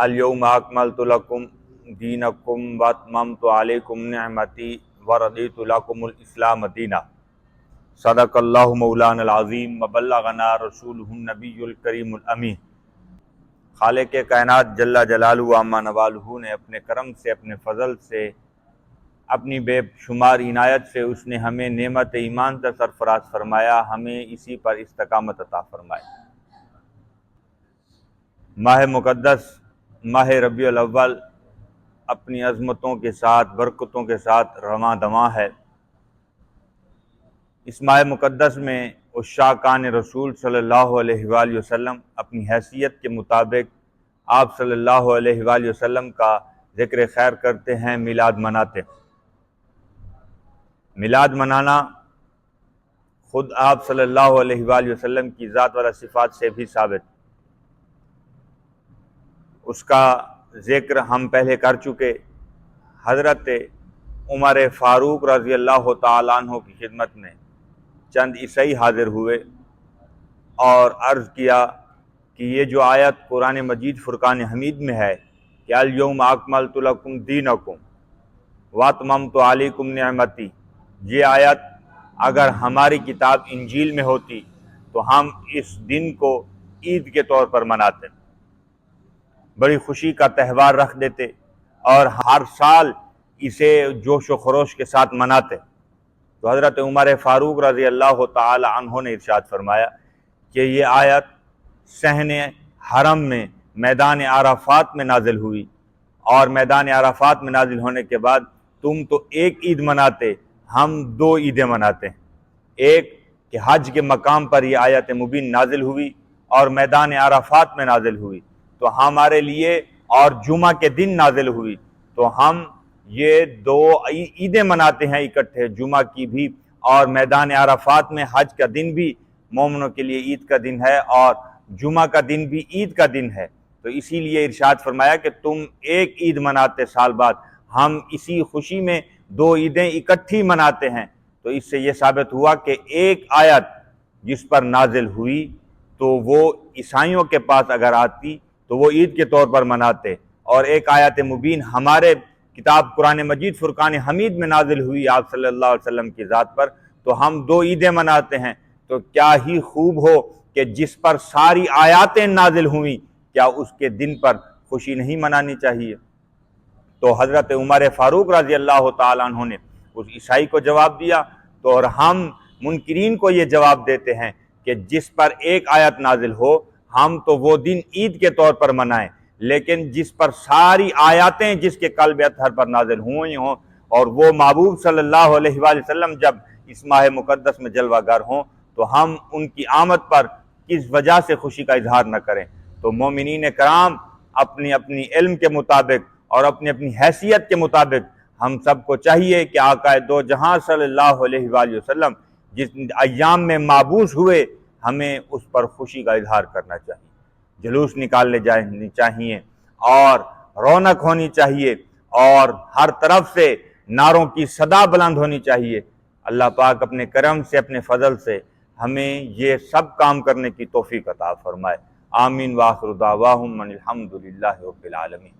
الیوم اکملت لکم دینکم واتممت علیکم نعمتی ورضیت لکم الاسلام دینا۔ صدق اللہ مولانا العظیم وبلغنا رسولہ النبی الکریم الامین۔ خالق کائنات جل جلالہ و عما نوالہ نے اپنے کرم سے، اپنے فضل سے، اپنی بے شمار عنایت سے اس نے ہمیں نعمت ایمان سے سرفراز فرمایا، ہمیں اسی پر استقامت عطا فرمائے۔ ماہ مقدس ماہ ربیع الاول اپنی عظمتوں کے ساتھ، برکتوں کے ساتھ رواں دواں ہے۔ اس ماہ مقدس میں عشاقان رسول صلی اللہ علیہ وآلہ وسلم اپنی حیثیت کے مطابق آپ صلی اللہ علیہ وآلہ وسلم کا ذکر خیر کرتے ہیں، میلاد مناتے ہیں۔ میلاد منانا خود آپ صلی اللہ علیہ وآلہ وسلم کی ذات والا صفات سے بھی ثابت، اس کا ذکر ہم پہلے کر چکے۔ حضرت عمر فاروق رضی اللہ تعالیٰ عنہ کی خدمت میں چند عیسائی حاضر ہوئے اور عرض کیا کہ یہ جو آیت قرآن مجید فرقان حمید میں ہے کہ الیوم اکملت لکم دینکم واتممت علیکم نعمتی، یہ آیت اگر ہماری کتاب انجیل میں ہوتی تو ہم اس دن کو عید کے طور پر مناتے، بڑی خوشی کا تہوار رکھ دیتے اور ہر سال اسے جوش و خروش کے ساتھ مناتے۔ تو حضرت عمر فاروق رضی اللہ تعالی عنہ نے ارشاد فرمایا کہ یہ آیت صحن حرم میں میدان عرفات میں نازل ہوئی، اور میدان عرفات میں نازل ہونے کے بعد تم تو ایک عید مناتے، ہم دو عیدیں مناتے ہیں۔ ایک کہ حج کے مقام پر یہ آیت مبین نازل ہوئی اور میدان عرفات میں نازل ہوئی تو ہمارے لیے، اور جمعہ کے دن نازل ہوئی تو ہم یہ دو عیدیں مناتے ہیں اکٹھے، جمعہ کی بھی اور میدان عرفات میں حج کا دن بھی مومنوں کے لیے عید کا دن ہے اور جمعہ کا دن بھی عید کا دن ہے۔ تو اسی لیے ارشاد فرمایا کہ تم ایک عید مناتے سال بعد، ہم اسی خوشی میں دو عیدیں اکٹھی مناتے ہیں۔ تو اس سے یہ ثابت ہوا کہ ایک آیت جس پر نازل ہوئی تو وہ عیسائیوں کے پاس اگر آتی تو وہ عید کے طور پر مناتے، اور ایک آیت مبین ہمارے کتاب قرآن مجید فرقان حمید میں نازل ہوئی آپ صلی اللہ علیہ وسلم کی ذات پر تو ہم دو عیدیں مناتے ہیں۔ تو کیا ہی خوب ہو کہ جس پر ساری آیاتیں نازل ہوئیں، کیا اس کے دن پر خوشی نہیں منانی چاہیے؟ تو حضرت عمر فاروق رضی اللہ تعالیٰ عنہ نے اس عیسائی کو جواب دیا، تو اور ہم منکرین کو یہ جواب دیتے ہیں کہ جس پر ایک آیت نازل ہو ہم تو وہ دن عید کے طور پر منائیں، لیکن جس پر ساری آیاتیں جس کے قلب اطہر پر نازل ہوئی ہوں اور وہ محبوب صلی اللہ علیہ وآلہ وسلم جب اس ماہ مقدس میں جلوہ گر ہوں تو ہم ان کی آمد پر کس وجہ سے خوشی کا اظہار نہ کریں؟ تو مومنین کرام اپنی اپنی علم کے مطابق اور اپنی اپنی حیثیت کے مطابق ہم سب کو چاہیے کہ آقا دو جہاں صلی اللہ علیہ وآلہ وسلم جس ایام میں مابعوث ہوئے ہمیں اس پر خوشی کا اظہار کرنا چاہیے، جلوس نکالنے جانے چاہیے اور رونق ہونی چاہیے اور ہر طرف سے نعروں کی صدا بلند ہونی چاہیے۔ اللہ پاک اپنے کرم سے، اپنے فضل سے ہمیں یہ سب کام کرنے کی توفیق عطا فرمائے۔ آمین وآخر دعواہم ان الحمد للہ رب العالمین۔